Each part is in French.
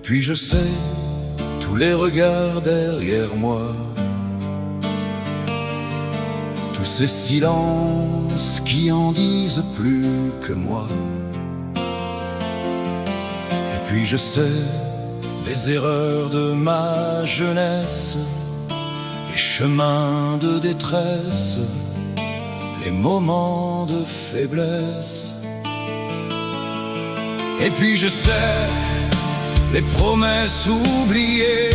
puis je sais tous les regards derrière moi, tous ces silences qui en disent plus que moi. Et puis je sais les erreurs de ma jeunesse, les chemins de détresse, les moments de faiblesse. Et puis je sais les promesses oubliées,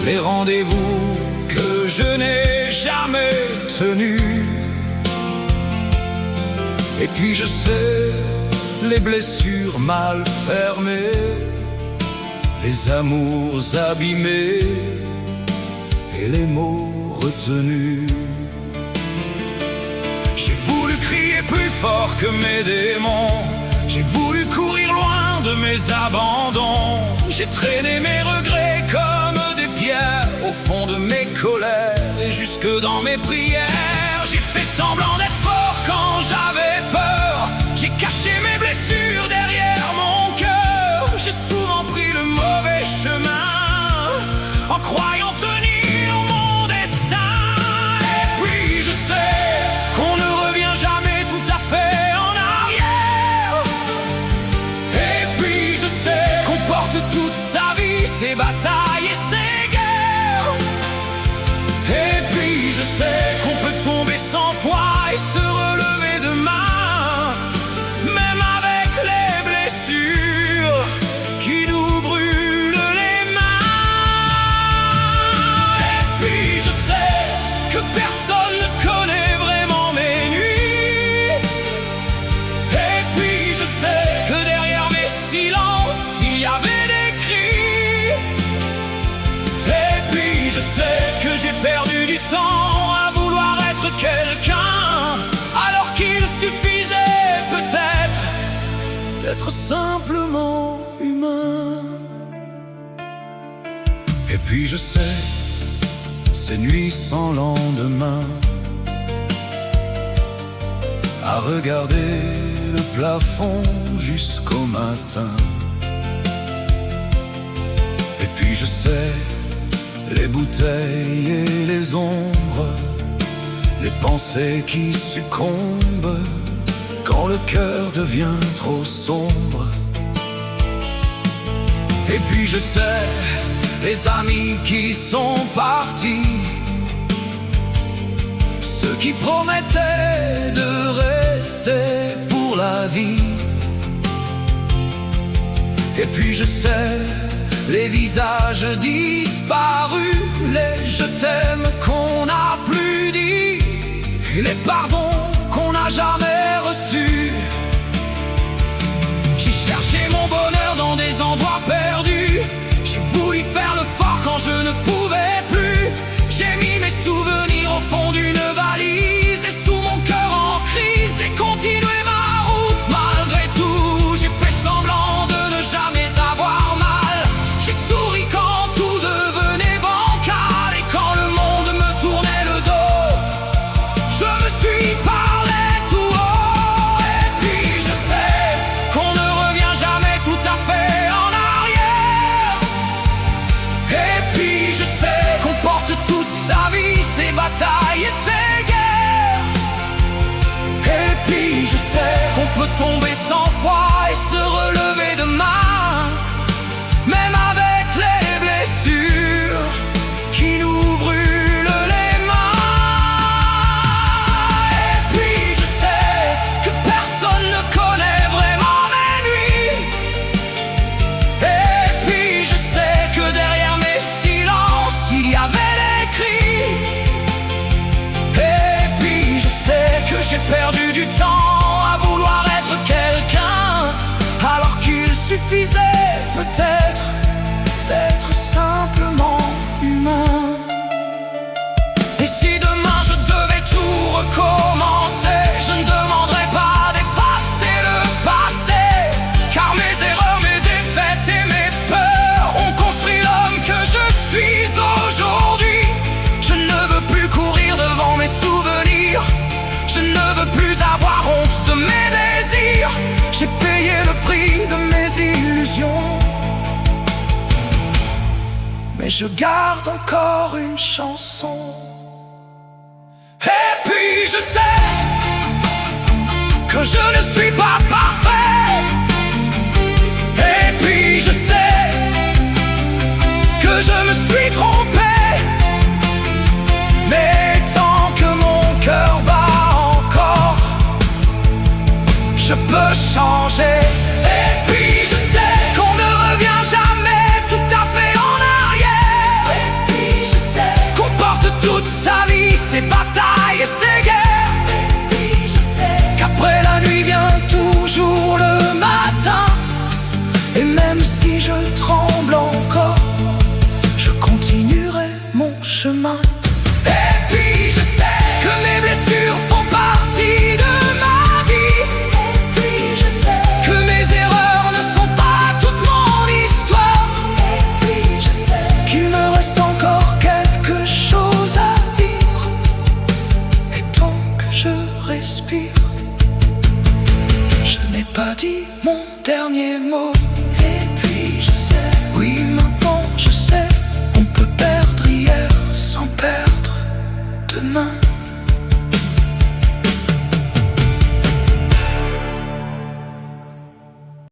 les rendez-vous que je n'ai jamais tenus. Et puis je sais les blessures mal fermées, les amours abîmés et les mots retenus. J'ai voulu crier plus fort que mes démons, j'ai voulu courir loin de mes abandons. J'ai traîné mes regrets comme des pierres au fond de mes colères et jusque dans mes prières. J'ai fait semblant d'être fort quand j'avais peur, j'ai caché mes blessures derrière mon cœur. J'ai souvent pris le mauvais chemin en croyant tenir mon destin. Et puis je sais qu'on ne revient jamais tout à fait en arrière. Et puis je sais qu'on porte toute sa vie ses batailles et ses guerres. Et puis je sais qu'on peut tomber 100 fois et se relever demain, même avec les blessures qui nous brûlent les mains. Et puis je sais que personne ne connaît vraiment mes nuits. Et puis je sais que derrière mes silences il y avait des cris. Et puis je sais que j'ai perdu du temps à vouloir être quelqu'un, alors qu'il suffisait peut-être d'être simplement humain. Et puis je sais ces nuits sans lendemain, à regarder le plafond jusqu'au matin. Et puis je sais les bouteilles et les ombres, les pensées qui succombent quand le cœur devient trop sombre. Et puis je sais les amis qui sont partis, ceux qui promettaient de rester pour la vie. Et puis je sais les visages disparus, les je t'aime qu'on n'a plus dit, et les pardons qu'on n'a jamais reçus. J'ai cherché mon bonheur dans des endroits perdus, j'ai voulu faire le fort quand je ne pouvais plus. J'ai mis mes souvenirs au fond d'une valise et sous mon cœur en crise, j'ai continué ma route malgré tout. J'ai fait semblant de ne jamais avoir mal, j'ai souri quand tout devenait bancal, et quand le monde me tournait le dos, je me suis parlé tout haut. Et puis je sais qu'on ne revient jamais tout à fait en arrière. Et puis je sais qu'on porte toute sa vie ses batailles et ses guerres. Et puis je sais qu'on peut tomber 100 fois et se relever demain, même avec les blessures qui nous brûlent les mains. Et puis je sais que personne ne connaît vraiment mes nuits. Et puis je sais que derrière mes silences il y avait des cris. Et puis je sais que j'ai perdu du temps à vouloir être quelqu'un, alors qu'il suffisait peut-être d'être simplement humain. Et si demain je devais tout recommencer, je ne demanderais pas d'effacer le passé, car mes erreurs, mes défaites et mes peurs ont construit l'homme que je suis aujourd'hui. Je ne veux plus courir devant mes souvenirs, je ne veux plus avoir honte de mes désirs. J'ai payé le prix de mes illusions. mais je garde encore une chanson. Et puis je sais que je ne suis pas parfait. Et puis je sais que je me suis trompé. Mais tant que mon cœur bat encore, je peux changer. Et puis je sais qu'on ne revient jamais tout à fait en arrière. Et puis je sais qu'on porte toute sa vie ses batailles et ses guerres. Et puis je sais qu'après la nuit vient toujours le matin. Et même si je tremble encore, je continuerai mon chemin. Et puis je sais que mes blessures font partie de ma vie. Et puis je sais que mes erreurs ne sont pas toute mon histoire. Et puis je sais qu'il me reste encore quelque chose à vivre. Et tant que je respire, je n'ai pas dit mon dernier mot.